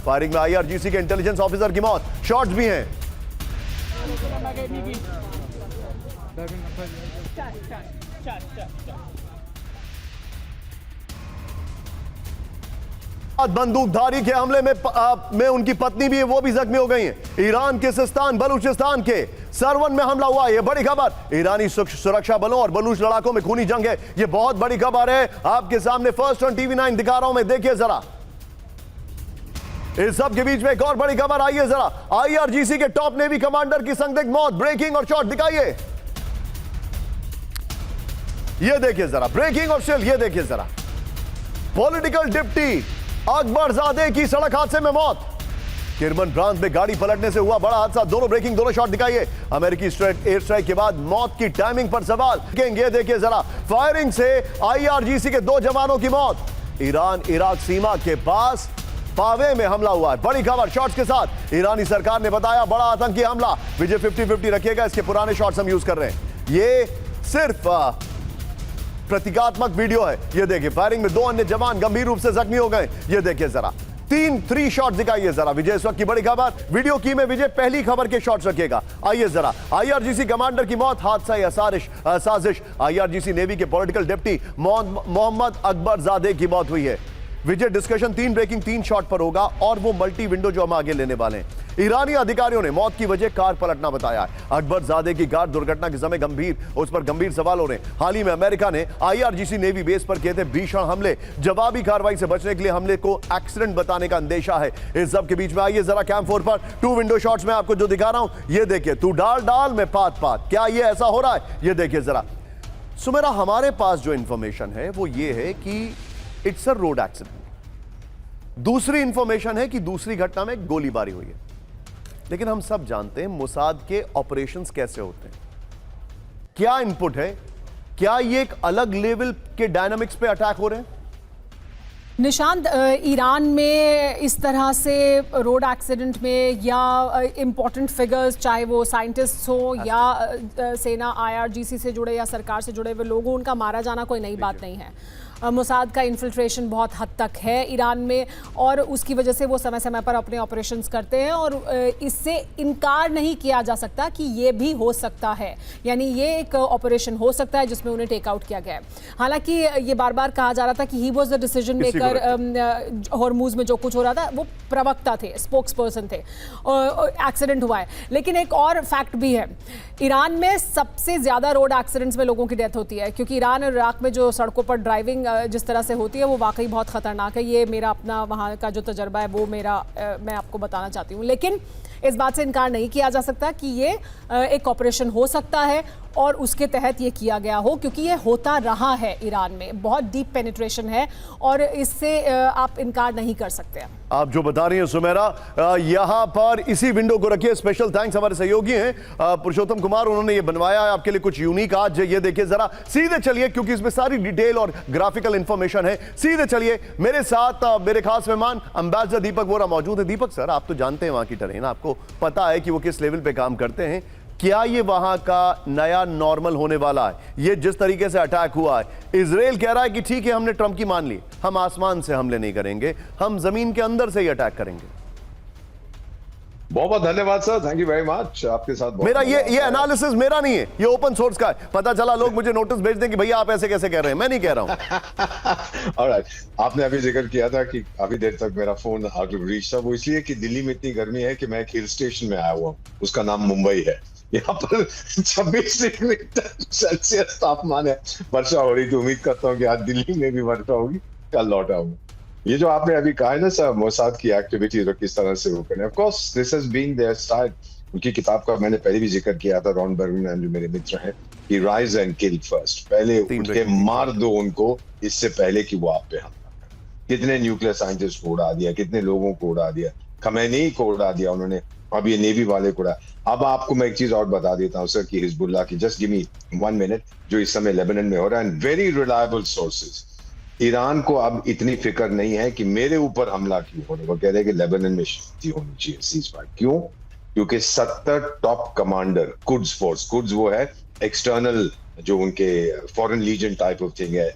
Firing में IRGC के intelligence officer की मौत, शॉट्स भी हैं। बंदूकधारी के हमले में उनकी पत्नी भी है, वो भी जख्मी हो गई हैं। ईरान के सिस्तान बलूचिस्तान के सरवन में हमला हुआ, यह बड़ी खबर। ईरानी सुरक्षा बलों और बलूच लड़ाकों में खूनी जंग है, यह बहुत बड़ी खबर है। आपके सामने फर्स्ट ऑन टीवी 9 दिखा रहा हूं मैं, देखिए जरा। इस सब के बीच में एक और बड़ी खबर आई है जरा। आईआरजीसी के टॉप नेवी कमांडर की संदिग्ध मौत, ब्रेकिंग और शॉट दिखाइए। यह देखिए जरा, ब्रेकिंग और स्टिल, यह देखिए जरा। पॉलिटिकल डिप्टी अकबरजादे की सड़क हादसे में मौत। किरमन प्रांत में गाड़ी पलटने से हुआ बड़ा हादसा, दोनों ब्रेकिंग, दोनों शॉट दिखाइए। अमेरिकी एयर स्ट्राइक के बाद मौत की टाइमिंग पर सवाल। ये देखिए जरा, फायरिंग से आईआरजीसी के 2 जवानों की मौत। ईरान इराक सीमा के पास पावे में हमला हुआ है, बड़ी खबर शॉट्स के साथ। ईरानी सरकार ने बताया बड़ा आतंकी हमला। विजय 50-50 रखिएगा, इसके पुराने शॉट्स हम यूज कर रहे हैं। ये सिर्फ प्रतीकात्मक वीडियो है। ये देखिए, फायरिंग में 2 अन्य जवान गंभीर रूप से जख्मी हो गए। ये देखिए जरा, 3 शॉट दिखाइए जरा। विजय इस वक्त की बड़ी खबर, वीडियो की में विजय पहली खबर के शॉट्स रखिएगा। आइए जरा, आईआरजीसी कमांडर की मौत, हादसा या साजिश। आईआरजीसी नेवी के पॉलिटिकल डिप्टी मोहम्मद अकबरजादे की मौत हुई है। विजय डिस्कशन 3 ब्रेकिंग 3 शॉट पर होगा और वो मल्टी विंडो जो हम आगे लेने वाले हैं। ईरानी अधिकारियों ने मौत की वजह कार पलटना बताया है। अकबरजादे की कार दुर्घटना के समय उस पर गंभीर सवाल हो रहे हैं। हाल ही में अमेरिका ने आईआरजीसी नेवी बेस पर किए थे भीषण हमले। जवाबी कार्रवाई से बचने के लिए हमले को एक्सीडेंट बताने का अंदेशा है। इस सब के बीच में आइए जरा कैंप 4 पर 2 विंडो शॉट्स में आपको जो दिखा रहा हूं, ये देखिए। तू डाल में पात, क्या ये ऐसा हो रहा है? ये देखिए जरा। सुमेरा, हमारे पास जो इंफॉर्मेशन है वो ये है कि इट्स अ रोड एक्सीडेंट। दूसरी इंफॉर्मेशन है कि दूसरी घटना में गोलीबारी हुई है। लेकिन हम सब जानते हैं मोसाद के ऑपरेशंस कैसे होते हैं, क्या इनपुट है, क्या ये एक अलग लेवल के डायनामिक्स पे अटैक हो रहे हैं? निशांत, ईरान में इस तरह से रोड एक्सीडेंट में या इम्पोर्टेंट फिगर्स, चाहे वो साइंटिस्ट हो या सेना आईआरजीसी से जुड़े या सरकार से जुड़े हुए लोग हों, उनका मारा जाना कोई नई बात नहीं है। मोसाद का इन्फिल्ट्रेशन बहुत हद तक है ईरान में और उसकी वजह से वो समय समय पर अपने ऑपरेशंस करते हैं और इससे इनकार नहीं किया जा सकता कि ये भी हो सकता है, यानी ये एक ऑपरेशन हो सकता है जिसमें उन्हें टेक आउट किया गया है। हालांकि ये बार बार कहा जा रहा था कि he was the decision maker, Hormuz में जो कुछ हो रहा था वो प्रवक्ता थे, स्पोक्स पर्सन थे, एक्सीडेंट हुआ है। लेकिन एक और फैक्ट भी है, ईरान में सबसे ज़्यादा रोड एक्सीडेंट्स में लोगों की डेथ होती है, क्योंकि ईरान और इराक में जो सड़कों पर ड्राइविंग जिस तरह से होती है वो वाकई बहुत ख़तरनाक है। ये मेरा अपना वहाँ का जो तजर्बा है वो मैं आपको बताना चाहती हूँ। लेकिन इस बात से इनकार नहीं किया जा सकता कि ये एक ऑपरेशन हो सकता है और उसके तहत ये किया गया हो, क्योंकि ये होता रहा है ईरान में, बहुत डीप पेनिट्रेशन है और इससे आप इनकार नहीं कर सकते। आप जो बता रही हैं सुमेरा, यहाँ पर इसी विंडो को रखिए। स्पेशल थैंक्स हमारे सहयोगी हैं पुरुषोत्तम कुमार, उन्होंने ये बनवाया है आपके लिए कुछ यूनिक आज। ये देखिए जरा, सीधे चलिए क्योंकि इसमें सारी डिटेल और ग्राफिकल इंफॉर्मेशन है। सीधे चलिए, मेरे साथ मेरे खास मेहमान एम्बेसडर दीपक वोरा मौजूद है। दीपक सर, आप तो जानते हैं वहाँ की टरेन, आपको पता है कि वो किस लेवल पे काम करते हैं। क्या ये वहां का नया नॉर्मल होने वाला है? ये जिस तरीके से अटैक हुआ है, इजराइल कह रहा है कि ठीक है, हमने ट्रंप की मान ली, हम आसमान से हमले नहीं करेंगे, हम जमीन के अंदर से ही अटैक करेंगे। बहुत बहुत धन्यवाद sir, thank you very much. आपके साथ मेरा ये एनालिसिस मेरा नहीं है, ये ओपन सोर्स का है। पता चला लोग मुझे नोटिस भेज दें कि भैया आप ऐसे कैसे कह रहे हैं, मैं नहीं कह रहा हूं। ऑलराइट, आपने अभी जिक्र किया था कि काफी देर तक मेरा फोन आउट ऑफ रीच था, वो इसलिए कि दिल्ली में इतनी गर्मी है कि मैं एक हिल स्टेशन में आया हुआ हूं, उसका नाम मुंबई है। यहाँ पर 26 डिग्री सेल्सियस तापमान है, वर्षा हो रही थी। उम्मीद करता हूँ कि आज दिल्ली में भी वर्षा होगी, कल लौट आऊंगा। ये जो आपने अभी कहा है ना सर, मोसाद की एक्टिविटीज और किस तरह से वो करें, of course this has been their style. उनकी किताब का मैंने पहले भी जिक्र किया था, रॉन बर्गमैन जो मेरे मित्र हैं, कि राइज एंड किल फर्स्ट, पहले उनके मार दो उनको, इससे पहले कि वो आप पे हमला करें। कितने न्यूक्लियर साइंटिस्ट को उड़ा दिया, कितने लोगों को उड़ा दिया, खमैनी को उड़ा दिया उन्होंने, अब ये नेवी वाले को उड़ा। अब आपको मैं एक चीज और बता देता हूँ सर कि हिजबुल्लाह की, जस्ट गिव मी 1 मिनट, जो इस समय लेबनान में हो रहा है, वेरी रिलायबल सोर्सेज, ईरान को अब इतनी फिक्र नहीं है कि मेरे ऊपर हमला क्यों हो रहा है। वो कह रहे हैं कि लेबनान में शांति होनी चाहिए, सीजफायर। क्यों? क्योंकि 70 top commander, Quds force, Quds वो है एक्सटर्नल जो उनके foreign legion type of thing है,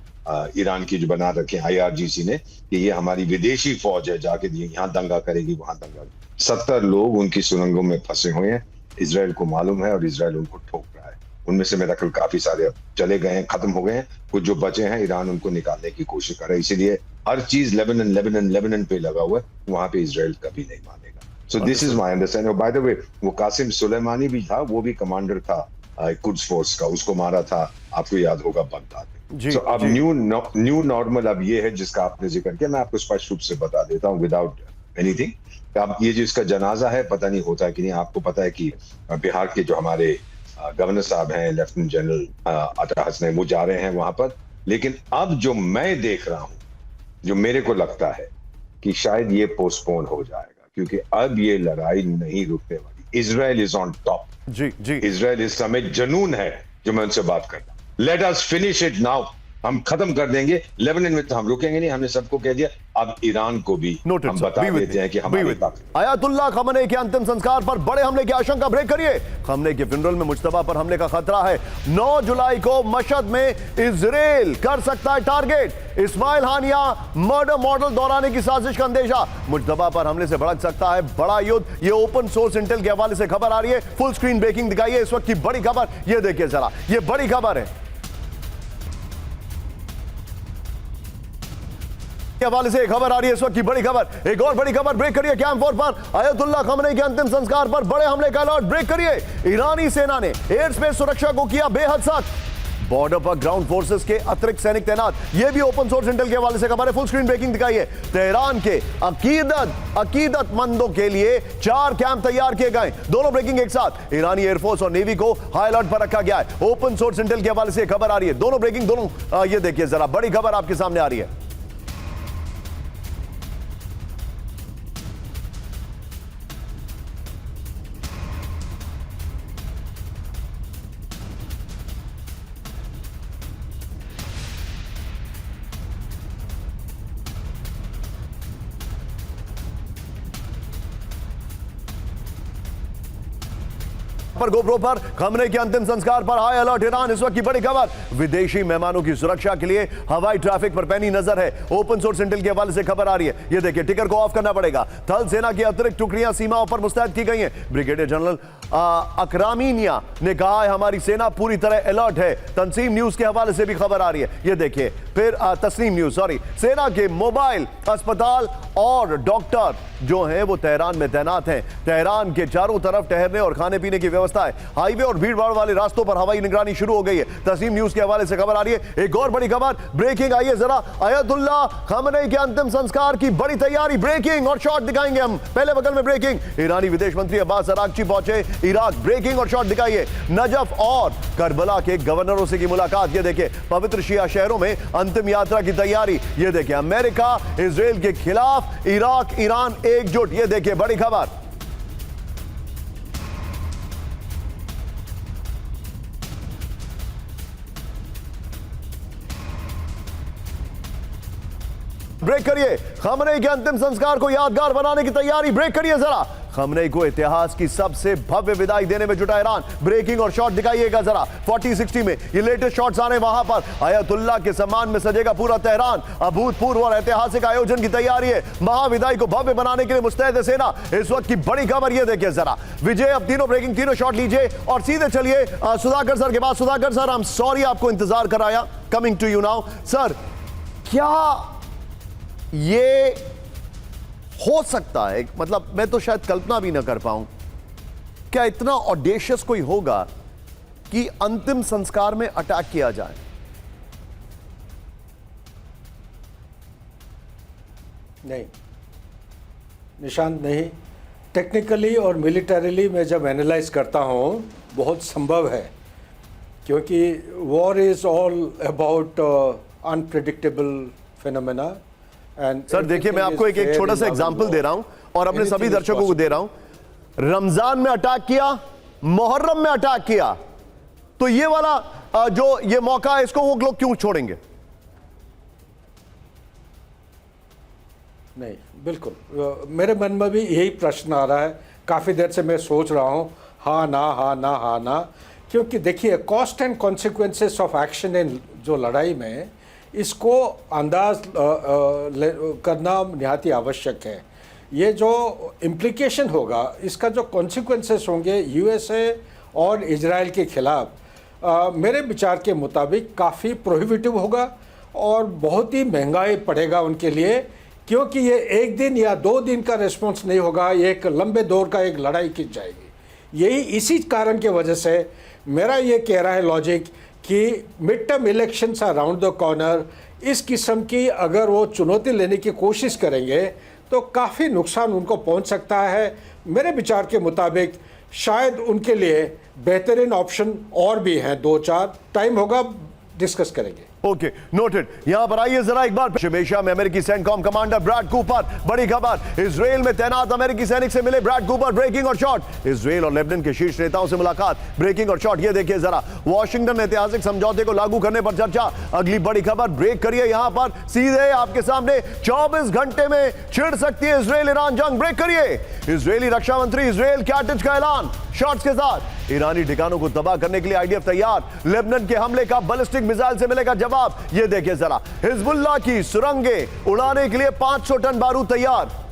ईरान की जो बना रखे IRGC ने कि ये हमारी विदेशी फौज है, जाके यहाँ दंगा करेगी, वहां दंगा। 70 लोग उनकी सुरंगों में फंसे हुए हैं, इसराइल को मालूम है और इसराइल उनको ठोक रहा है। उनमें से मेरा ख्याल काफी सारे अब चले गए हैं, खत्म हो गए हैं, कुछ जो बचे हैं ईरान उनको निकालने की कोशिश कर रहा है। इसीलिए हर चीज लेबनान पे लगा हुआ है, वहां पे इसराइल कभी नहीं मानेगा। So this is my understanding. By the way, वो कासिम सुलेमानी भी था, वो भी कमांडर था कुड्स फोर्स का, उसको मारा था, आपको याद होगा, बगदाद में। सो अब न्यू नॉर्मल अब ये है जिसका आपने जिक्र किया। मैं आपको स्पष्ट रूप से बता देता हूँ विदाउट एनीथिंग, अब ये जो इसका जनाजा है पता नहीं होता है कि नहीं। आपको पता है कि बिहार के जो हमारे गवर्नर साहब हैं, लेफ्टिनेंट जनरल अता हसन, वो जा रहे हैं वहां पर। लेकिन अब जो मैं देख रहा हूं, जो मेरे को लगता है कि शायद ये पोस्टपोन हो जाएगा, क्योंकि अब ये लड़ाई नहीं रुकने वाली। Israel is on top. जी इजराइल इस समय जुनून है जो मैं उनसे बात करता हूं। Let us finish it now, हम खत्म कर देंगे। लेबनान में तो हम रुकेंगे नहीं, हमने सबको कह दिया। अब ईरान को भी हम बता देते हैं कि हमारे आयतुल्लाह खमेनी के अंतिम संस्कार पर बड़े हमले की आशंका। ब्रेक करिए। खमेनी के फ्यूनरल में मुज्तबा पर हमले का खतरा है। 9 जुलाई को मशहद में इजराइल कर सकता है टारगेट। इस्माइल हानिया मर्डर मॉडल दोहराने की साजिश का अंदेशा। मुज्तबा पर हमले से भड़क सकता है बड़ा युद्ध। ये ओपन सोर्स इंटेल के हवाले से खबर आ रही है। फुल स्क्रीन ब्रेकिंग दिखाइए इस वक्त की बड़ी खबर। ये देखिए जरा, ये बड़ी खबर है, के हवाले से खबर आ रही है इस वक्त की बड़ी खबर। एक और बड़ी खबर, ब्रेक करिए। कैंप 4 पर आयतुल्लाह खमेनी के अंतिम संस्कार पर बड़े हमले का अलर्ट। ब्रेक करिए। ईरानी सेना ने एयर स्पेस सुरक्षा को किया बेहद सख्त। बॉर्डर पर ग्राउंड फोर्सेस के अतिरिक्त सैनिक तैनात। यह भी ओपन सोर्स इंटेल के हवाले से खबर है। फुल स्क्रीन ब्रेकिंग दिखाइए। तेहरान के अकीदतमंदों के लिए 4 कैंप तैयार किए गए। दोनों ब्रेकिंग एक साथ। ईरानी एयरफोर्स और नेवी को हाई अलर्ट पर रखा गया है। ओपन सोर्स इंटेल के हवाले से खबर आ रही है। दोनों ब्रेकिंग, दोनों ये देखिए जरा, बड़ी खबर आपके सामने आ रही है। पर गोप्रो पर खमेनी के अंतिम संस्कार पर हाई अलर्ट। ईरान इस वक्त की बड़ी खबर। विदेशी मेहमानों की सुरक्षा के लिए हवाई ट्रैफिक पर पैनी नजर है। ओपन सोर्स इंटेल के हवाले से खबर आ रही है। ये देखिए, टिकर को ऑफ करना पड़ेगा। थल सेना की अतिरिक्त टुकड़ियां सीमाओं पर मुस्तैद की गई हैं। ब्रिगेडियर जनरल अकरामीनिया ने कहा है हमारी सेना पूरी तरह अलर्ट है। तंसीम न्यूज के हवाले से भी खबर आ रही है। ये देखिए, फिर तस्नीम न्यूज, सॉरी, सेना के मोबाइल अस्पताल और डॉक्टर जो हैं वो तेहरान में तैनात हैं। तेहरान के चारों तरफ ठहरने और खाने पीने की व्यवस्था है। हाईवे और भीड़भाड़ वाले रास्तों पर हवाई निगरानी शुरू हो गई है। तस्नीम न्यूज के हवाले से खबर आ रही है। एक और बड़ी खबर, ब्रेकिंग, आइए जरा। आयतुल्लाह खमेनी के अंतिम संस्कार की बड़ी तैयारी। ब्रेकिंग और शॉट दिखाएंगे हम। पहले बगल में ब्रेकिंग, ईरानी विदेश मंत्री अब्बास अरागची पहुंचे इराक। ब्रेकिंग और शॉट दिखाइए। नजफ और करबला के गवर्नरों से की मुलाकात। ये देखिए, पवित्र शिया शहरों में अंतिम यात्रा की तैयारी। ये देखिए, अमेरिका इजराइल के खिलाफ इराक ईरान एकजुट। ये देखिए, बड़ी खबर। ब्रेक करिए। खमेनी के अंतिम संस्कार को यादगार बनाने की तैयारी। ब्रेक करिए जरा। खमेनी को इतिहास की सबसे भव्य विदाई देने में जुटा ईरान। ब्रेकिंग और शॉट दिखाइएगा जरा। 4060 में ये लेटेस्ट शॉट्स आ रहे हैं। वहां पर आयतुल्लाह के सम्मान में सजेगा पूरा तेहरान। अभूतपूर्व और ऐतिहासिक आयोजन की तैयारी है। महाविदाई को भव्य बनाने के लिए मुस्तैद है सेना। इस वक्त की बड़ी खबर ये देखिए जरा। विजय, अब तीनों ब्रेकिंग, तीनों शॉट लीजिए और सीधे चलिए सुधाकर सर के पास। Sudhakar sir, I am sorry आपको इंतजार कराया। Coming to you now sir, क्या ये हो सकता है, मतलब मैं तो शायद कल्पना भी ना कर पाऊं, क्या इतना ऑडेशियस कोई होगा कि अंतिम संस्कार में अटैक किया जाए? नहीं निशांत, नहीं। टेक्निकली और मिलिटरीली मैं जब एनालाइज करता हूं, बहुत संभव है, क्योंकि war is all about unpredictable phenomena. Sir देखिए, मैं आपको एक छोटा सा एग्जांपल दे रहा हूं और अपने सभी दर्शकों को दे रहा हूं। रमजान में अटैक किया, मुहर्रम में अटैक किया, तो ये वाला जो ये मौका है, इसको वो लोग क्यों छोड़ेंगे? नहीं, बिल्कुल मेरे मन में भी यही प्रश्न आ रहा है। काफ़ी देर से मैं सोच रहा हूं, हाँ ना, हाँ ना, हाँ ना। क्योंकि देखिए, cost and consequences of action in जो लड़ाई में, इसको अंदाज करना निहायती आवश्यक है। ये जो इम्प्लिकेशन होगा, इसका जो कॉन्सिक्वेंसेस होंगे यूएसए और इजराइल के खिलाफ मेरे विचार के मुताबिक काफ़ी प्रोहिबिटिव होगा और बहुत ही महंगाई पड़ेगा उनके लिए, क्योंकि ये एक दिन या 2 दिन का रिस्पॉन्स नहीं होगा, ये एक लंबे दौर का एक लड़ाई खिंच जाएगी। यही इसी कारण की वजह से मेरा ये कह रहा है लॉजिक कि mid term elections are around the corner. इस किस्म की अगर वो चुनौती लेने की कोशिश करेंगे तो काफ़ी नुकसान उनको पहुंच सकता है। मेरे विचार के मुताबिक शायद उनके लिए बेहतरीन ऑप्शन और भी हैं 2-4, टाइम होगा डिस्कस करेंगे। Okay, noted. यहां पर आइए जरा एक बार शिमेशा में अमेरिकी सेंटकॉम कमांडर ब्रैड कूपर, बड़ी खबर, इजराइल में तैनात अमेरिकी सैनिक से मिले ब्रैड कूपर, ब्रेकिंग और शॉट। इजराइल और लेबनान के शीर्ष नेताओं से मुलाकात, ब्रेकिंग और शॉट। ये देखिए जरा, वॉशिंग्टन ऐतिहासिक समझौते को लागू करने पर चर्चा। अगली बड़ी खबर, ब्रेक करिए यहां पर सीधे आपके सामने, 24 घंटे में छिड़ सकती है इजराइल ईरान जंग, ब्रेक करिए। इजरायली रक्षा मंत्री इजराइल कैटिज का ऐलान, शॉट्स के साथ। ईरानी ठिकानों को तबाह करने के लिए आईडीएफ तैयार, लेबनान के हमले का बैलिस्टिक मिसाइल से मिलेगा जवाब। ये देखिए जरा, हिजबुल्लाह की सुरंगें उड़ाने के लिए 500 टन बारूद तैयार।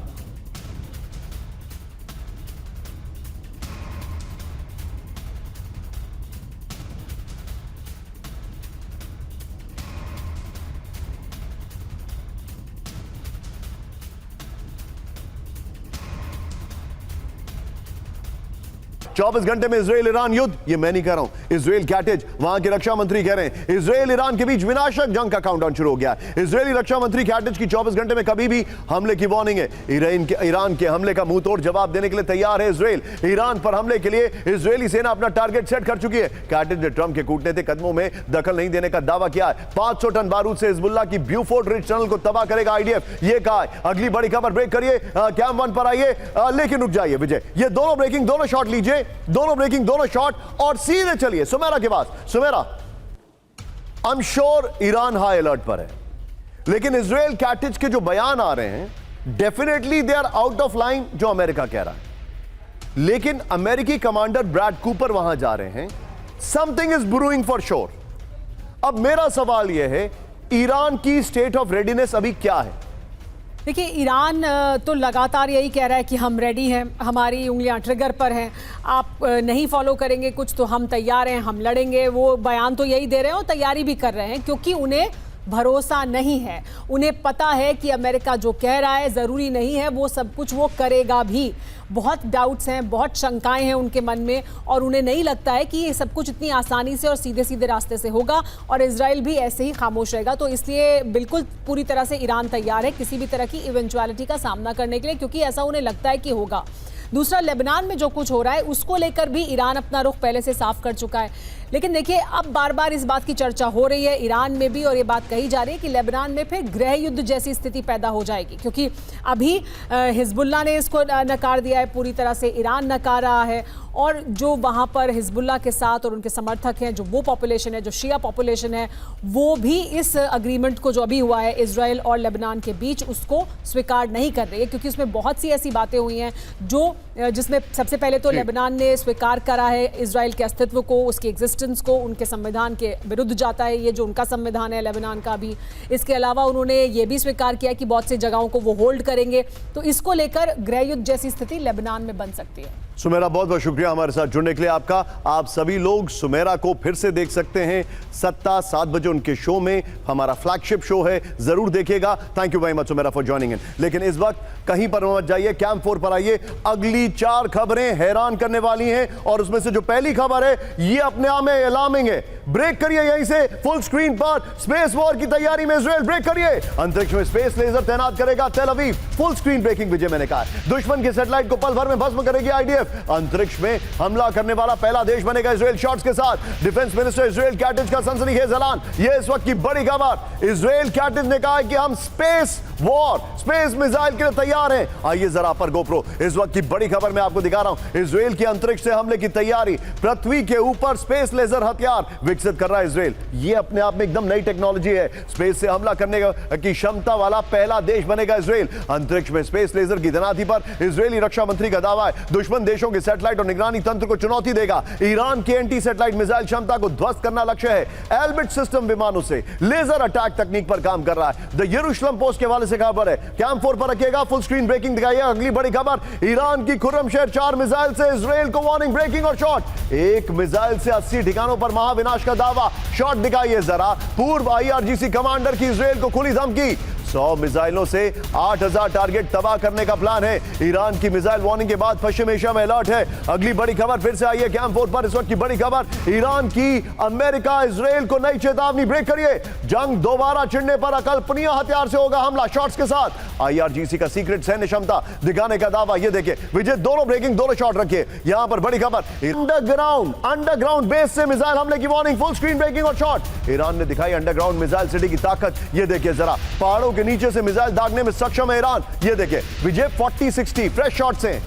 चौबीस घंटे में इजराइल ईरान युद्ध, ये मैं नहीं कह रहा हूं, इजराइल कैटिज वहां के रक्षा मंत्री कह रहे हैं। इजराइल ईरान के बीच विनाशक जंग का काउंटडाउन शुरू हो गया। इजरायली रक्षा मंत्री कैटिज की 24 घंटे में कभी भी हमले की वार्निंग है। ईरान के हमले का मुंहतोड़ जवाब देने के लिए तैयार है इजराइल। ईरान पर हमले के लिए इजरायली सेना अपना टारगेट सेट कर चुकी है। कैटिज ने ट्रंप के कूटनीतिक कदमों में दखल नहीं देने का दावा किया है। 500 टन बारूद से हिजबुल्लाह की ब्यूफोर्ट रिज टनल को तबाह करेगा आईडीएफ, ये कहा है। अगली बड़ी खबर, ब्रेक करिए, कैम 1 पर आइए, लेकिन रुक जाइए विजय, ये दोनों ब्रेकिंग, दोनों शॉट लीजिए, दोनों ब्रेकिंग, दोनों शॉट, और सीधे चलिए सुमेरा के पास। Sumera, I am sure Iran high alert पर है, लेकिन इजराइल कैटिज के जो बयान आ रहे हैं definitely they are out of line जो अमेरिका कह रहा है। लेकिन अमेरिकी कमांडर ब्रैड कूपर वहां जा रहे हैं, something is brewing for sure. अब मेरा सवाल यह है, ईरान की स्टेट ऑफ रेडीनेस अभी क्या है? देखिए, ईरान तो लगातार यही कह रहा है कि हम रेडी हैं, हमारी उंगलियां ट्रिगर पर हैं, आप नहीं फॉलो करेंगे कुछ तो हम तैयार हैं, हम लड़ेंगे। वो बयान तो यही दे रहे हैं और तैयारी भी कर रहे हैं, क्योंकि उन्हें भरोसा नहीं है। उन्हें पता है कि अमेरिका जो कह रहा है ज़रूरी नहीं है वो सब कुछ वो करेगा भी। बहुत डाउट्स हैं, बहुत शंकाएं हैं उनके मन में, और उन्हें नहीं लगता है कि ये सब कुछ इतनी आसानी से और सीधे सीधे रास्ते से होगा और इजराइल भी ऐसे ही खामोश रहेगा। तो इसलिए बिल्कुल पूरी तरह से ईरान तैयार है किसी भी तरह की इवेंचुअलिटी का सामना करने के लिए, क्योंकि ऐसा उन्हें लगता है कि होगा। दूसरा, लेबनान में जो कुछ हो रहा है उसको लेकर भी ईरान अपना रुख पहले से साफ कर चुका है। लेकिन देखिए, अब बार बार इस बात की चर्चा हो रही है ईरान में भी, और ये बात कही जा रही है कि लेबनान में फिर गृह युद्ध जैसी स्थिति पैदा हो जाएगी, क्योंकि अभी हिजबुल्लाह ने इसको नकार दिया है पूरी तरह से, ईरान नकार रहा है, और जो वहाँ पर हिजबुल्लाह के साथ और उनके समर्थक हैं, जो वो पॉपुलेशन है, जो शिया पॉपुलेशन है, वो भी इस अग्रीमेंट को जो अभी हुआ है इजराइल और लेबनान के बीच उसको स्वीकार नहीं कर रही है, क्योंकि उसमें बहुत सी ऐसी बातें हुई हैं जिसमें सबसे पहले तो लेबनान ने स्वीकार करा है इजराइल के अस्तित्व को, उसकी एग्जिस्टेंस को, उनके संविधान के विरुद्ध जाता है ये जो उनका संविधान है लेबनान का भी। इसके अलावा उन्होंने ये भी स्वीकार किया कि बहुत सी जगहों को वो होल्ड करेंगे। तो इसको लेकर गृह युद्ध जैसी स्थिति लेबनान में बन सकती है। सुमेरा, बहुत बहुत शुक्रिया हमारे साथ जुड़ने के लिए आपका। आप सभी लोग सुमेरा को फिर से देख सकते हैं 7 बजे उनके शो में, हमारा फ्लैगशिप शो है, जरूर देखिएगा। Thank you very much Sumera for joining in. लेकिन इस वक्त कहीं पर मत जाइए, कैंप 4 पर आइए। अगली 4 खबरें हैरान करने वाली हैं, और उसमें से जो पहली खबर है ये अपने आप में अलार्मिंग है। ब्रेक करिए यहीं से, फुल स्क्रीन पर, स्पेस वॉर की तैयारी में इजराइल, ब्रेक करिए। अंतरिक्ष में स्पेस लेजर तैनात करेगा तेल अवीव, फुल स्क्रीन ब्रेकिंग विजय मैंने कहा। दुश्मन के सैटेलाइट को पल भर में भस्म करेगी आईडीएफ। अंतरिक्ष में हमला करने वाला पहला देश बनेगा इजराइल, शॉट्स के साथ। डिफेंस मिनिस्टर इजराइल कैटिज का सनसनीखेज ऐलान, यह इस वक्त की बड़ी खबर। इजराइल कैटिज ने कहा है कि हम स्पेस वॉर, स्पेस मिसाइल के लिए तैयार हैं। आइए जरा पर गोप्रो, इस वक्त की बड़ी खबर मैं आपको दिखा रहा हूं। इजराइल की अंतरिक्ष से हमले की तैयारी, पृथ्वी के ऊपर स्पेस लेजर हथियार, विकसित कर रहा है इसराइल। ये अपने आप में एकदम नई टेक्नोलॉजी है। स्पेस से हमला करने की क्षमता वाला पहला देश बनेगा इसराइल। अंतरिक्ष में स्पेस लेजर की तैनाती पर इजरायली रक्षा मंत्री का दावा है। दुश्मन देशों के सैटेलाइट और निगरानी तंत्र को चुनौती देगा। ईरान के एंटी सैटेलाइट मिसाइल क्षमता को ध्वस्त करना लक्ष्य है। एल्बिट सिस्टम विमानों से लेजर अटैक तकनीक पर काम कर रहा है। द यरूशलेम पोस्ट के हवाले से खबर है। कैंप 4 पर रखिएगा, फुल स्क्रीन ब्रेकिंग दिखाइएगा। अगली बड़ी खबर, ईरान की खुर्रमशहर 4 मिसाइल से इजराइल को वार्निंग, ब्रेकिंग और शॉट। एक मिसाइल से 80 ठिकानों पर महाविनाश का दावा। शॉट दिखाइए जरा। पूर्व IRGC कमांडर की इजराइल को खुली धमकी। 100 मिसाइलों से 8000 टारगेट तबाह करने का प्लान है। ईरान की मिसाइल वार्निंग के बाद पश्चिम एशिया में अलर्ट है। अगली बड़ी खबर फिर से आई है कैंप 4 पर। इस वक्त की बड़ी खबर, ईरान की अमेरिका इजराइल को नई चेतावनी, ब्रेक करिए। जंग दोबारा छिड़ने पर अकल्पनीय हथियार से होगा हमला। शॉट्स के साथ IRGC का सीक्रेट सैन्य क्षमता दिखाने का दावा। ये देखिए विजय, दोनों ब्रेकिंग, दोनों शॉट रखिए। यहां पर बड़ी खबर, अंडरग्राउंड बेस से मिसाइल हमले की वार्निंग, फुल स्क्रीन ब्रेकिंग और शॉट। ईरान ने दिखाई अंडरग्राउंड मिसाइल सिटी की ताकत। ये देखिए जरा, पहाड़ों के नीचे से मिसाइल दागने में सक्षम है ईरान। ये देखिए विजय, 40-60 फ्रेश शॉट से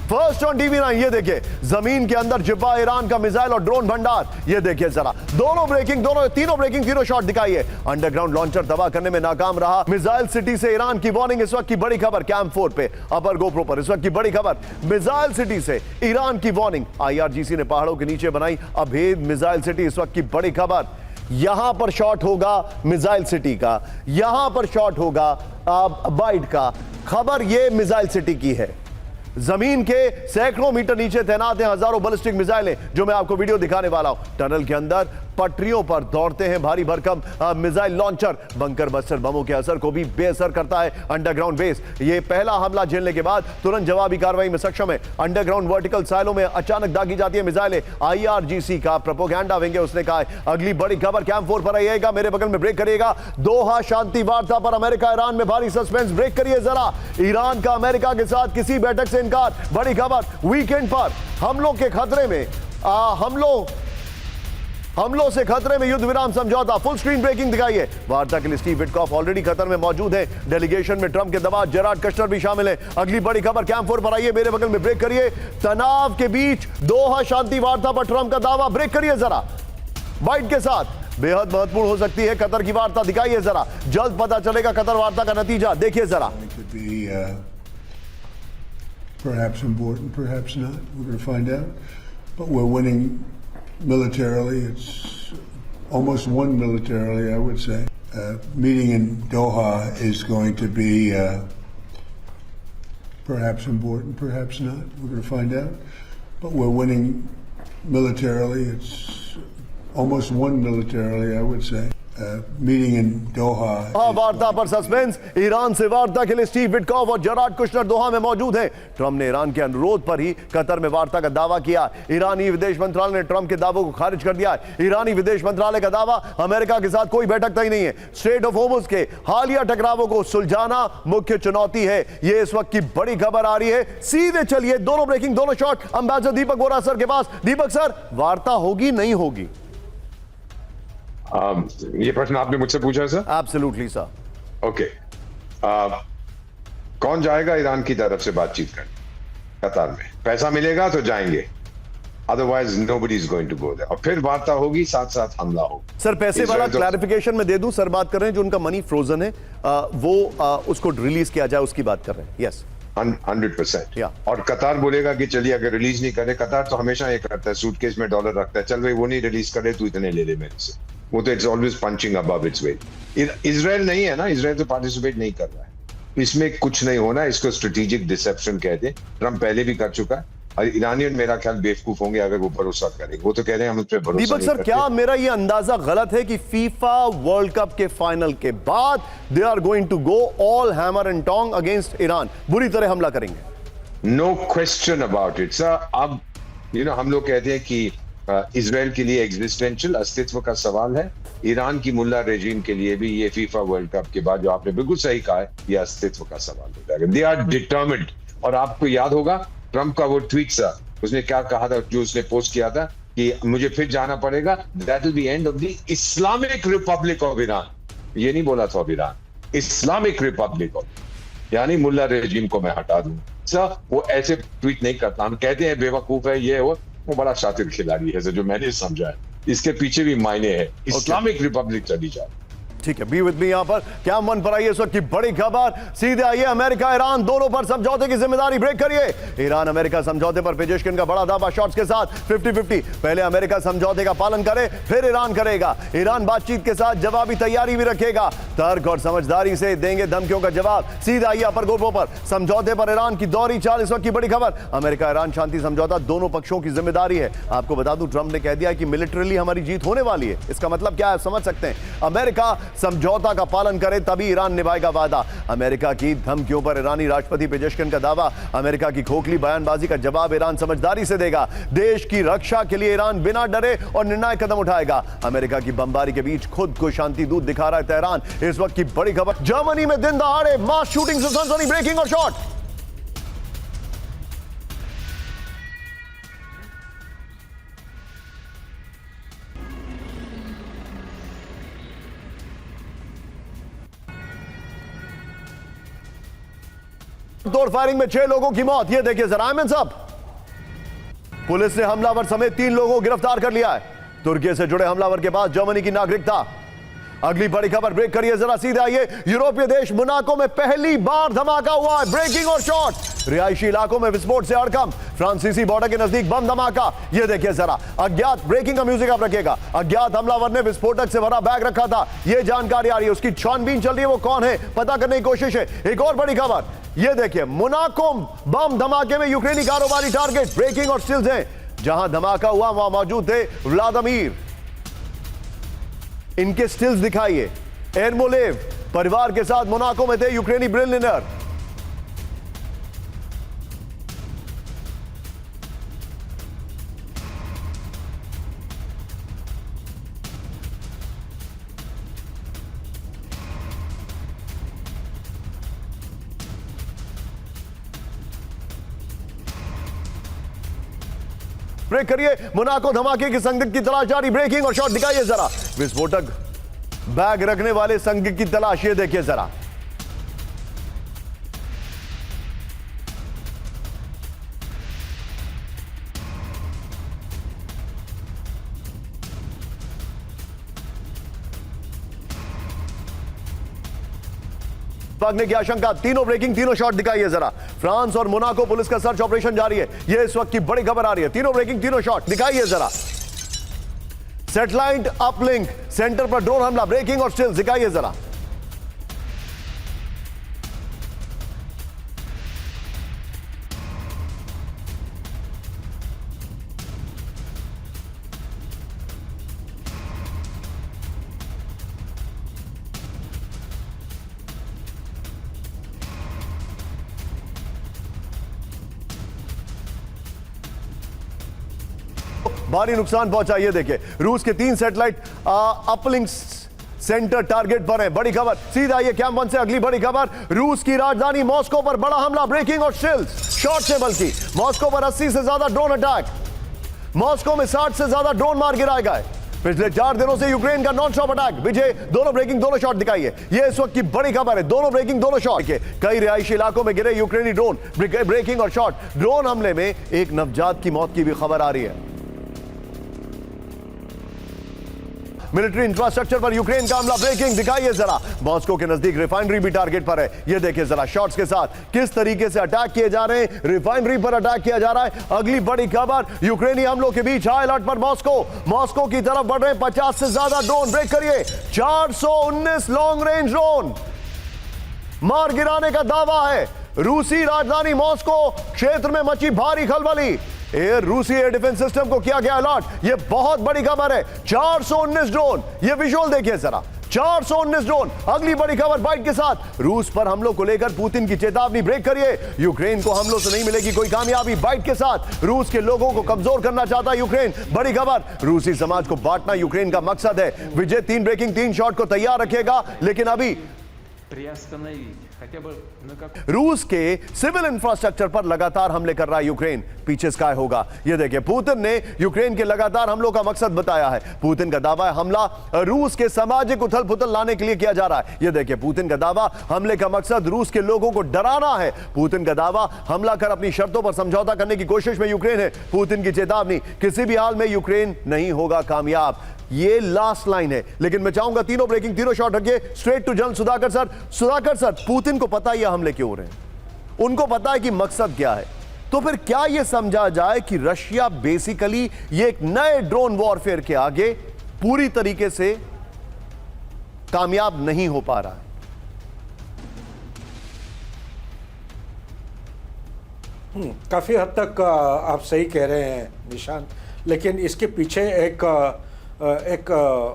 फर्स्ट ऑन TV9। ये देखिए जमीन के अंदर छिपा ईरान का मिसाइल और ड्रोन भंडार। ये देखिए जरा, तीनों ब्रेकिंग, तीनों शॉट दिखाइए। अंडरग्राउंड लॉन्चर तबाह करने में नाकाम रहा। मिसाइल सिटी से ईरान की वार्निंग। इस वक्त की बड़ी खबर कैंप 4 पे अपर गोप्रो पर। इस वक्त की बड़ी खबर, मिसाइल सिटी से ईरान की वार्निंग। IRGC ने पहाड़ों के नीचे बनाई अभेद मिसाइल सिटी। इस वक्त की बड़ी खबर, यहां पर शॉट होगा मिसाइल सिटी का, यहां पर शॉट होगा बाइट का। खबर ये मिसाइल सिटी की है। जमीन के सैकड़ों मीटर नीचे तैनात हैं हजारों बैलिस्टिक मिसाइलें, जो मैं आपको वीडियो दिखाने वाला हूं। टनल के अंदर पटरियों पर दौड़ते हैं भारी भरकम मिसाइल लॉन्चर। बंकर बस्टर बमों के असर को भी बेअसर करता है अंडरग्राउंड बेस। ये पहला हमला झेलने के बाद तुरंत जवाबी कार्रवाई में सक्षम है। अंडरग्राउंड वर्टिकल साइलों में अचानक दागी जाती है मिसाइलें। IRGC का प्रोपोगेंडा विंग है, उसने कहा है। अगली बड़ी खबर कैंप 4 पर आइएगा, मेरे बगल में ब्रेक करिएगा। दोहा शांति वार्ता पर अमेरिका ईरान में भारी सस्पेंस, ब्रेक करिए जरा। ईरान का अमेरिका के साथ किसी बैठक से इनकार। बड़ी खबर, वीकेंड पर हमलों के खतरे में हमलों से खतरे में युद्ध विराम समझौता। फुल स्क्रीन ब्रेकिंग दिखाइए। वार्ता के लिए स्टीव विटकॉफ ऑलरेडी कतर में मौजूद है। डेलीगेशन में ट्रंप के दबाव, जेराड कश्नर भी शामिल है। अगली बड़ी खबर कैंप 4 पर आइए, मेरे बगल में ब्रेक करिए। तनाव के बीच दोहा शांति वार्ता पर ट्रंप का दावा, ब्रेक करिए जरा। बाइट के साथ बेहद महत्वपूर्ण हो सकती है कतर की वार्ता, दिखाइए जरा। जल्द पता चलेगा कतर वार्ता का नतीजा, देखिए जरा। Perhaps important, perhaps not. We're going to find out. But we're winning militarily. It's almost won militarily, I would say. Meeting in Doha is going to be perhaps important, perhaps not. We're going to find out. But we're winning militarily. It's almost won militarily, I would say. Meeting in Doha. वार्ता पर suspense. Iran से वार्ता के लिए Steve Witkoff और Gerrard Kushner दोहा में मौजूद हैं। ट्रंप ने ईरान के अनुरोध पर ही कतर में वार्ता का दावा किया। ईरानी विदेश मंत्रालय ने ट्रंप के दावों को खारिज कर दिया है। ईरानी विदेश मंत्रालय का दावा, अमेरिका के साथ कोई बैठक तय नहीं है। स्ट्रेट ऑफ होर्मुज के हालिया टकरावों को सुलझाना मुख्य चुनौती है। ये इस वक्त की बड़ी खबर आ रही है। सीधे चलिए, दोनों ब्रेकिंग, दोनों शॉट अंबेसडर दीपक बोरा सर के पास। दीपक सर, वार्ता होगी नहीं होगी? ये प्रश्न आपने मुझसे पूछा सर? Absolutely sir. ओके, कौन जाएगा ईरान की तरफ से बातचीत करने कतार में? पैसा मिलेगा तो जाएंगे, otherwise nobody is going to go there. और फिर वार्ता होगी, साथ साथ हमला होगा। सर पैसे वाला क्लैरिफिकेशन मैं दे दूं, सर बात कर रहे हैं जो उनका मनी फ्रोजन है वो उसको रिलीज किया जाए, उसकी बात कर रहे हैं। यस 100%। या। और कतार बोलेगा कि चलिए अगर रिलीज नहीं करे, कतार तो हमेशा ये करता है, सूटकेस में डॉलर रखता है, चल भाई वो नहीं रिलीज करे तू इतने ले ले मेरे से। वो तो it's always punching above its weight. Israel नहीं है ना, इजराइल तो पार्टिसिपेट नहीं कर रहा है इसमें। कुछ नहीं होना, इसको स्ट्रेटेजिक डिसेप्शन कहते हैं। ट्रंप पहले भी कर चुका है और ईरानियन मेरा ख्याल बेवकूफ होंगे अगर वो भरोसा करेंगे। वो तो कह रहे हैं हम उस पर भरोसा दीपक नहीं सर, करते। क्या मेरा ये अंदाजा गलत है कि फीफा वर्ल्ड कप के फाइनल के बाद they are going to go all hammer and tong against Iran, बुरी तरह हमला करेंगे? No question about it sir. अब हम लोग कहते हैं कि इजराइल के लिए एग्जिस्टेंशियल अस्तित्व का सवाल है। ईरान की मुल्ला रेजीम के लिए भी ये फीफा वर्ल्ड कप के बाद, जो आपने बिल्कुल सही कहा है, ये अस्तित्व का सवाल हो जाएगा। They are determined. और आपको याद होगा ट्रंप का वो ट्वीट सर, उसने क्या कहा था, जो उसने पोस्ट किया था कि मुझे फिर जाना पड़ेगा, that will be end of the Islamic Republic of Iran. ये नहीं बोला था ईरान, इस्लामिक रिपब्लिक ऑफ, यानी मुल्ला रेजीम को मैं हटा दूं। सर वो ऐसे ट्वीट नहीं करता। हम कहते हैं बेवकूफ है ये वो, वो बड़ा शातिर खिलाड़ी है जो मैंने समझा है। इसके पीछे भी मायने है, इस्लामिक रिपब्लिक चली जाए। ठीक है, बी विद मी। यहां पर क्या मन पर आई इस वक्त की बड़ी खबर, सीधे आइए अमेरिका ईरान दोनों पर समझौते की जिम्मेदारी ब्रेक करिए। ईरान अमेरिका समझौते पर पेजेशकिन का बड़ा दावा, शॉट्स के साथ 50-50। पहले अमेरिका समझौते का पालन करे, फिर ईरान करेगा। ईरान बातचीत के साथ जवाबी तैयारी भी रखेगा, तर्क और समझदारी से देंगे धमकियों का जवाब। सीधे आइए अपर गोल्फों पर, समझौते पर ईरान की दोहरी चाल, इस वक्त की बड़ी खबर। अमेरिका ईरान शांति समझौता दोनों पक्षों की जिम्मेदारी है। आपको बता दूं, ट्रंप ने कह दिया कि मिलिटरीली हमारी जीत होने वाली है। इसका मतलब क्या है, समझ सकते हैं। अमेरिका समझौता का पालन करे तभी ईरान निभाएगा वादा। अमेरिका की धमकियों पर ईरानी राष्ट्रपति पेजेशकिन का दावा, अमेरिका की खोखली बयानबाजी का जवाब ईरान समझदारी से देगा। देश की रक्षा के लिए ईरान बिना डरे और निर्णायक कदम उठाएगा। अमेरिका की बमबारी के बीच खुद को शांति दूत दिखा रहा है तेहरान, इस वक्त की बड़ी खबर। जर्मनी में दिन दहाड़े मास शूटिंग से सनसनी ब्रेकिंग और शॉट। तोड़ फायरिंग में 6 लोगों की मौत, यह देखिए जरा आमिन साहब। पुलिस ने हमलावर समेत 3 लोगों को गिरफ्तार कर लिया है। तुर्की से जुड़े हमलावर के पास जर्मनी की नागरिकता। अगली बड़ी खबर ब्रेक करिए जरा, सीधे आइए। यूरोपीय देश मोनाको में पहली बार धमाका हुआ है, ब्रेकिंग और शॉट। रिहायशी इलाकों में विस्फोट से हड़कंप, फ्रांसीसी बॉर्डर के नजदीक बम धमाका, यह देखिए जरा। अज्ञात, ब्रेकिंग का म्यूजिक आप रखिएगा। अज्ञात हमलावर ने विस्फोटक से भरा बैग रखा था, यह जानकारी आ रही है। उसकी छानबीन चल रही है, वो कौन है पता करने की कोशिश है। एक और बड़ी खबर, यह देखिए, मोनाको बम धमाके में यूक्रेनी कारोबारी टारगेट। ब्रेकिंग और स्टिल्स हैं, जहां धमाका हुआ वहां मौजूद थे व्लादिमीर। इनके स्टिल्स दिखाइए। एरमोलेव परिवार के साथ मोनाको में थे यूक्रेनी बिलियनियर। ब्रेक करिए। मोनाको धमाके की संदिग्ध की तलाश जारी, ब्रेकिंग और शॉट दिखाइए जरा। विस्फोटक बैग रखने वाले संदिग्ध की तलाश, ये देखिए जरा। भागने की आशंका, तीनों ब्रेकिंग, तीनों शॉट दिखाइए जरा। फ्रांस और मोनाको पुलिस का सर्च ऑपरेशन जारी है, यह इस वक्त की बड़ी खबर आ रही है। तीनों ब्रेकिंग, तीनों शॉट दिखाइए जरा। सैटेलाइट अपलिंक सेंटर पर ड्रोन हमला, ब्रेकिंग और स्टिल्स दिखाइए जरा। भारी नुकसान पहुंचा, ये देखिए। रूस के 3 सैटेलाइट अपलिंक सेंटर टारगेट पर है। बड़ी खबर, सीधा आइए कैंप 1 से अगली बड़ी खबर। रूस की राजधानी मॉस्को पर बड़ा हमला, ब्रेकिंग और स्टिल्स, शॉट से बल्कि। मॉस्को पर 80 से ज्यादा ड्रोन अटैक, मॉस्को में 60 से ज्यादा ड्रोन मार गिराए गए। पिछले 4 दिनों से यूक्रेन का नॉन स्टॉप अटैक। विजय, दोनों ब्रेकिंग, दोनों शॉट दिखाइए, ये इस वक्त की बड़ी खबर है। दोनों ब्रेकिंग, दोनों शॉट के कई रिहायशी इलाकों में गिरे यूक्रेनी ड्रोन, ब्रेकिंग और शॉट। ड्रोन हमले में एक नवजात की मौत की भी खबर आ रही है। मिलिट्री इंफ्रास्ट्रक्चर पर यूक्रेन का हमला, ब्रेकिंग दिखाइए जरा। मॉस्को के नजदीक रिफाइनरी भी टारगेट पर है, ये देखिए जरा। शॉट्स के साथ किस तरीके से अटैक किए जा रहे हैं, रिफाइनरी पर अटैक किया जा रहा है। अगली बड़ी खबर, यूक्रेनी हमलों के बीच हाई अलर्ट पर मॉस्को की तरफ बढ़ रहे 50 से ज्यादा ड्रोन। ब्रेक करिए, 419 लॉन्ग रेंज ड्रोन मार गिराने का दावा है। रूसी राजधानी मॉस्को क्षेत्र में मची भारी खलबली। रूसी एयर डिफेंस सिस्टम को किया गया अलर्ट, यह बहुत बड़ी खबर है। 419 ड्रोन, यह विजुअल देखिए जरा। 419 ड्रोन। अगली बड़ी खबर बाइट के साथ, रूस पर हमलों को लेकर पुतिन की चेतावनी। ब्रेक करिए, यूक्रेन को हमलों से नहीं मिलेगी कोई कामयाबी। बाइट के साथ, रूस के लोगों को कमजोर करना चाहता है यूक्रेन। बड़ी खबर, रूसी समाज को बांटना यूक्रेन का मकसद है। विजय 3 ब्रेकिंग 3 शॉट को तैयार रखेगा, लेकिन अभी रूस के सिविल इंफ्रास्ट्रक्चर पर लगातार हमले कर रहा है यूक्रेन। पीछे स्काई होगा। ये देखिए, पुतिन ने यूक्रेन के लगातार हमलों का मकसद बताया है। पुतिन का दावा है हमला रूस के सामाजिक उथल पुथल लाने के लिए किया जा रहा है। ये देखिए, पुतिन का दावा हमले का मकसद रूस के लोगों को डराना है। पुतिन का दावा हमला कर अपनी शर्तों पर समझौता करने की कोशिश में यूक्रेन है। पुतिन की चेतावनी, किसी भी हाल में यूक्रेन नहीं होगा कामयाब। ये लास्ट लाइन है। लेकिन मैं चाहूंगा तीनों ब्रेकिंग, तीनों शॉट रखिए। Straight to general Sudhakar sir. Sudhakar sir, Putin को पता है ये हमले क्यों हो रहे हैं, उनको पता है कि मकसद क्या है, तो फिर क्या यह समझा जाए कि रशिया बेसिकली ये एक नए ड्रोन वॉरफेयर के आगे पूरी तरीके से कामयाब नहीं हो पा रहा है? काफ़ी हद तक आप सही कह रहे हैं निशांत, लेकिन इसके पीछे एक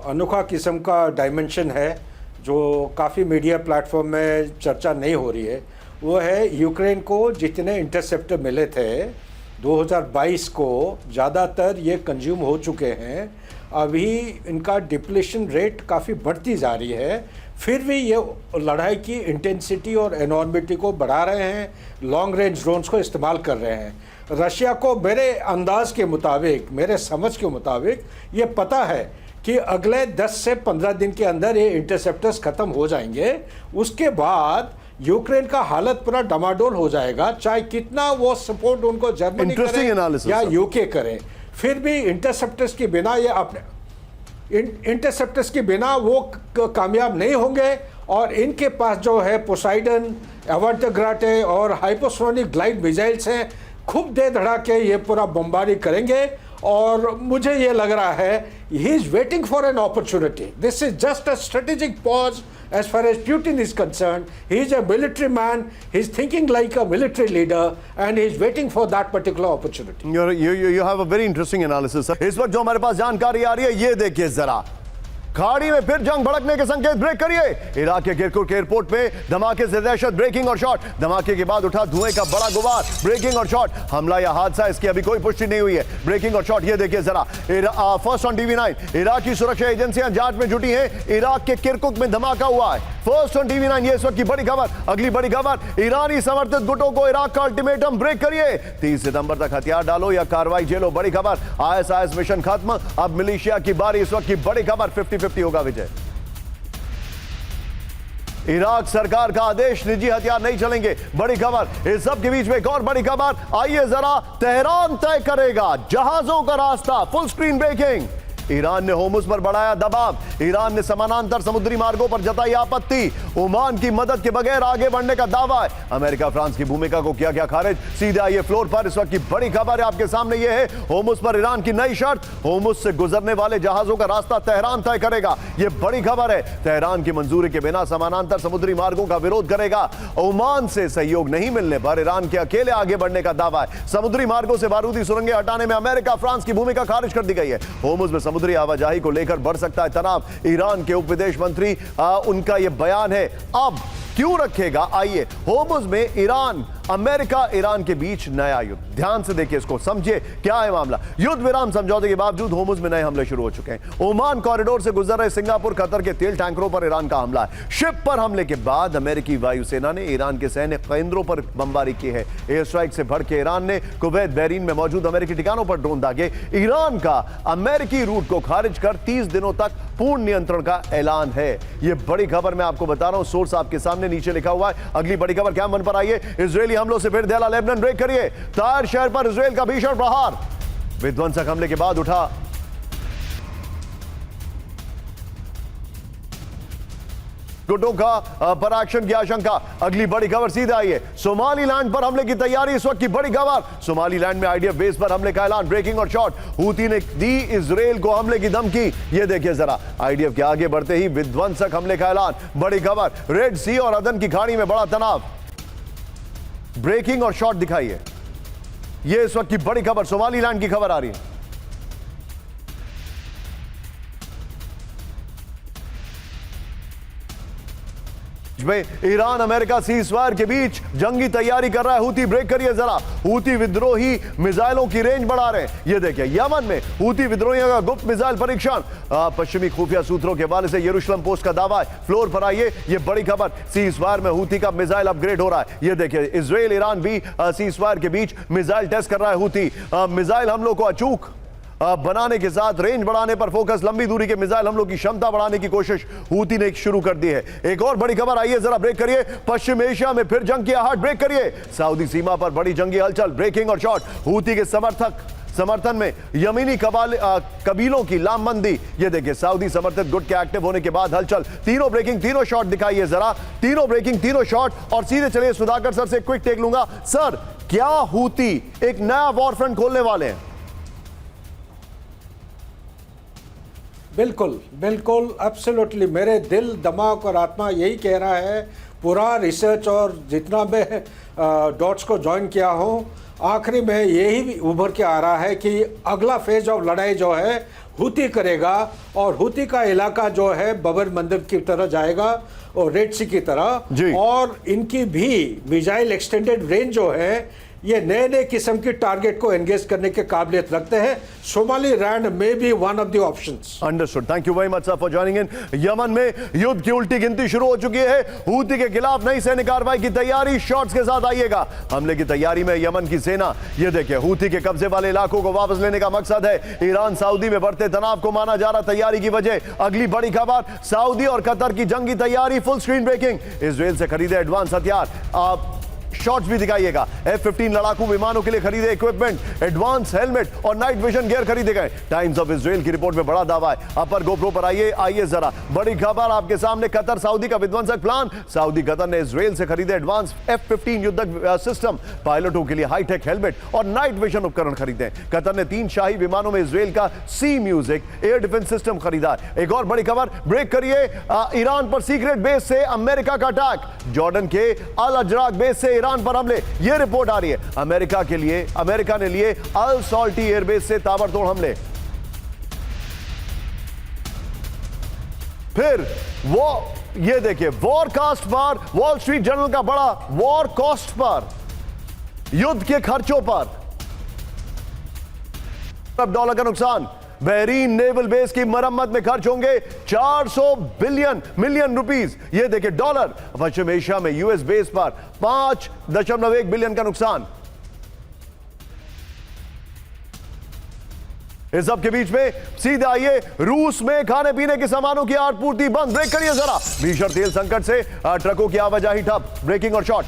अनोखा किस्म का डायमेंशन है जो काफ़ी मीडिया प्लेटफॉर्म में चर्चा नहीं हो रही है। वो है यूक्रेन को जितने इंटरसेप्टर मिले थे 2022 को, ज़्यादातर ये कंज्यूम हो चुके हैं। अभी इनका डिप्लीशन रेट काफ़ी बढ़ती जा रही है। फिर भी ये लड़ाई की इंटेंसिटी और एनॉर्मिटी को बढ़ा रहे हैं, लॉन्ग रेंज ड्रोन्स को इस्तेमाल कर रहे हैं। रशिया को मेरे अंदाज के मुताबिक, मेरे समझ के मुताबिक ये पता है कि अगले 10 से 15 दिन के अंदर ये इंटरसेप्टर्स ख़त्म हो जाएंगे। उसके बाद यूक्रेन का हालत पूरा डमाडोल हो जाएगा, चाहे कितना वो सपोर्ट उनको जर्मनी करे या यूके करे। फिर भी इंटरसेप्टर्स के बिना ये अपने इंटरसेप्टर्स के बिना वो कामयाब नहीं होंगे। और इनके पास जो है पोसाइडन, एवर्टग्राटे और हाइपोसोनिक ग्लाइड मिसाइल्स हैं, खूब दे धड़ा के ये पूरा बमबारी करेंगे। और मुझे ये लग रहा है he is waiting for an opportunity. This is just a strategic pause as far as Putin is concerned. He is a military man, he is thinking like a military leader and he is waiting for that particular opportunity. You have a very interesting analysis, sir. इस वक्त जो हमारे पास जानकारी आ रही है, ये देखिए जरा, खाड़ी में फिर जंग भड़कने के संकेत। ब्रेक करिए। इराक के किरकुक एयरपोर्ट पे धमाके से दहशत। ब्रेकिंग और शॉट। धमाके के बाद उठा धुएं का बड़ा गुबार। ब्रेकिंग और शॉट। हमला या हादसा, इसकी अभी कोई पुष्टि नहीं हुई है। ब्रेकिंग और शॉट, ये देखिए जरा। फर्स्ट ऑन TV9, इराक की सुरक्षा एजेंसियां जांच में जुटी हैं। इराक के किरकुक में धमाका हुआ है। फर्स्ट ऑन TV9, ये इस वक्त की बड़ी खबर। अगली बड़ी खबर, ईरानी समर्थित गुटों को इराक का अल्टीमेटम। ब्रेक करिए। 30 सितंबर तक हथियार डालो या कार्रवाई झेलो। बड़ी खबर, ISIS मिशन खत्म, अब मिलिशिया की बारी। इस वक्त की बड़ी खबर, 50-50 होगा विजय। इराक सरकार का आदेश, निजी हथियार नहीं चलेंगे। बड़ी खबर। इस सब के बीच में एक और बड़ी खबर। आइए जरा, तेहरान तय करेगा जहाजों का रास्ता। Full screen breaking. ईरान ने होर्मुज पर बढ़ाया दबाव। ईरान ने समानांतर समुद्री मार्गों पर जताई आपत्ति। ओमान की मदद के बगैर आगे बढ़ने का दावा है। अमेरिका फ्रांस की भूमिका को किया गया खारिज। सीधे आइए फ्लोर पर। इस वक्त की बड़ी खबर है आपके सामने, यह है होर्मुज पर ईरान की नई शर्त। होर्मुज से गुजरने वाले जहाजों का रास्ता तेहरान तय करेगा। यह बड़ी खबर है। तेहरान की मंजूरी के बिना समानांतर समुद्री मार्गों का विरोध करेगा। ओमान से सहयोग नहीं मिलने पर ईरान के अकेले आगे बढ़ने का दावा है। समुद्री मार्गों से बारूदी सुरंगें हटाने में अमेरिका फ्रांस की भूमिका खारिज कर दी गई है। होर्मुज में समुद्री आवाजाही को लेकर बढ़ सकता है तनाव। ईरान के उप विदेश मंत्री उनका यह बयान है। अब क्यों रखेगा? आइए, होर्मुज में ईरान, अमेरिका, ईरान के बीच नया युद्ध। ध्यान से देखिए इसको, समझिए क्या है मामला। युद्ध विराम समझौते के बावजूद होर्मुज में नए हमले शुरू हो चुके हैं। ओमान कॉरिडोर से गुजर रहे सिंगापुर, कतर के तेल टैंकरों पर ईरान का हमला है। शिप पर हमले के बाद अमेरिकी वायुसेना ने ईरान के सैन्य केंद्रों पर बमबारी की है। एयर स्ट्राइक से भड़के ईरान ने कुवैत, बहरीन में मौजूद अमेरिकी ठिकानों पर ड्रोन दागे। ईरान का अमेरिकी रूट को खारिज कर 30 दिनों तक पूर्ण नियंत्रण का ऐलान है। यह बड़ी खबर मैं आपको बता रहा हूं, सोर्स आपके सामने नीचे लिखा हुआ है। अगली बड़ी खबर क्या मन पर आइए। इजरायली हमलों से फिर दहला लेबनान। ब्रेक करिए। तार शहर पर इजरायल का भीषण प्रहार। विध्वंसक हमले के बाद उठा गुटों का पर एक्शन की आशंका। अगली बड़ी खबर सीधे आई है। सोमालीलैंड पर हमले की तैयारी। इस वक्त की बड़ी खबर, सोमालीलैंड में आईडीएफ बेस पर हमले का ऐलान। ब्रेकिंग और शॉट। हूती ने दी इजरायल को हमले की धमकी। यह देखिए जरा, आईडीएफ के आगे बढ़ते ही विध्वंसक हमले का ऐलान। बड़ी खबर, रेड सी और अदन की खाड़ी में बड़ा तनाव। ब्रेकिंग और शॉट दिखाइए। यह इस वक्त की बड़ी खबर, सोमालीलैंड की खबर आ रही है। में ईरान अमेरिका सीज़फायर के बीच जंगी तैयारी कर रहा है हूती। ब्रेक करिए जरा। हूती विद्रोही मिसाइलों की रेंज बढ़ा रहे हैं। ये देखिए यमन में हूती विद्रोहियों का गुप्त मिसाइल परीक्षण। पश्चिमी खुफिया सूत्रों के हवाले से यरूशलेम पोस्ट का दावा है। फ्लोर पर आइए, ये बड़ी खबर। सीज़फायर में हूती का मिसाइल अपग्रेड हो रहा है। ये देखिए इजराइल ईरान भी सीज़फायर के बीच मिसाइल टेस्ट कर रहा है हूती। मिसाइल हमलों को अचूक बनाने के साथ रेंज बढ़ाने पर फोकस, लंबी दूरी के मिसाइल हमलों की क्षमता बढ़ाने की कोशिश हूती ने शुरू कर दी है। एक और बड़ी खबर आइए जरा, ब्रेक करिए। पश्चिम एशिया में फिर जंग की आहट। ब्रेक करिए। सऊदी सीमा पर बड़ी जंगी हलचल। ब्रेकिंग और शॉट। हूती के समर्थन में यमीनी कबीलों की लामबंदी। ये देखिए सऊदी समर्थित गुट के एक्टिव होने के बाद हलचल। तीनों ब्रेकिंग, तीनों शॉट दिखाइए जरा। तीनों ब्रेकिंग, तीनों शॉट। और सीधे चलिए सुधाकर सर से क्विक टेक लूंगा। सर, क्या हूती एक नया वॉर फ्रंट खोलने वाले हैं? बिल्कुल बिल्कुल, एब्सोल्युटली। मेरे दिल, दिमाग और आत्मा यही कह रहा है। पूरा रिसर्च और जितना मैं डॉट्स को ज्वाइन किया हूँ, आखिरी में यही भी उभर के आ रहा है कि अगला फेज ऑफ लड़ाई जो है हूती करेगा, और हूती का इलाका जो है बबर मंदिर की तरह जाएगा और रेड सी की तरह। और इनकी भी मिसाइल एक्सटेंडेड रेंज जो है, ये नए नए किस्म की टारगेट को एंगेज करने के काबिलियत रखते हैं। सोमाली लैंड में भी one of the options. Understood, thank you very much sir for joining in. Yemen में युद्ध की उल्टी गिनती शुरू हो चुकी है। हूती के खिलाफ नई सैन्य कार्रवाई की तैयारी। शॉट्स के साथ आइएगा। हमले की तैयारी में यमन की सेना। ये देखिए हूती के कब्जे वाले इलाकों को वापस लेने का मकसद है। ईरान सऊदी में बढ़ते तनाव को माना जा रहा तैयारी की वजह। अगली बड़ी खबर, सऊदी और कतर की जंगी तैयारी। Full screen breaking. इजराइल से खरीदे एडवांस हथियार। शॉट्स भी दिखाइएगा। F-15 लड़ाकू विमानों के लिए खरीदे इक्विपमेंट, एडवांस हेलमेट और नाइट विजन गियर खरीदे गए। टाइम्स ऑफ इजराइल की रिपोर्ट में बड़ा दावा है। अपर गोप्रो पर आइए जरा। बड़ी खबर आपके सामने, कतर सऊदी का विध्वंसक प्लान। सऊदी कतर ने इजराइल से खरीदे एडवांस F-15 युद्धक सिस्टम, पायलटों के लिए हाईटेक हेलमेट और नाइट विजन उपकरण खरीदे। कतर ने 3 शाही विमानों में इजराइल का सी म्यूजिक एयर डिफेंस सिस्टम खरीदा। एक और बड़ी खबर, ब्रेक करिए। ईरान पर सीक्रेट बेस से अमेरिका का अटैक। जॉर्डन के अल अजराक बेस से ईरान पर हमले। यह रिपोर्ट आ रही है। अमेरिका ने लिए अल सॉल्टी एयरबेस से ताबड़तोड़ हमले। फिर ये देखिए वॉर कास्ट पर, वॉल स्ट्रीट जर्नल का बड़ा वॉर कॉस्ट पर, युद्ध के खर्चों पर $1 का नुकसान। बहरीन नेवल बेस की मरम्मत में खर्च होंगे 400 मिलियन रुपीस। ये देखिए डॉलर। पश्चिम एशिया में यूएस बेस पर 5.1 बिलियन का नुकसान। इस सब के बीच में सीधे आइए, रूस में खाने पीने के सामानों की आपूर्ति बंद। ब्रेक करिए जरा। भीषण तेल संकट से ट्रकों की आवाजाही ठप। ब्रेकिंग और शॉर्ट।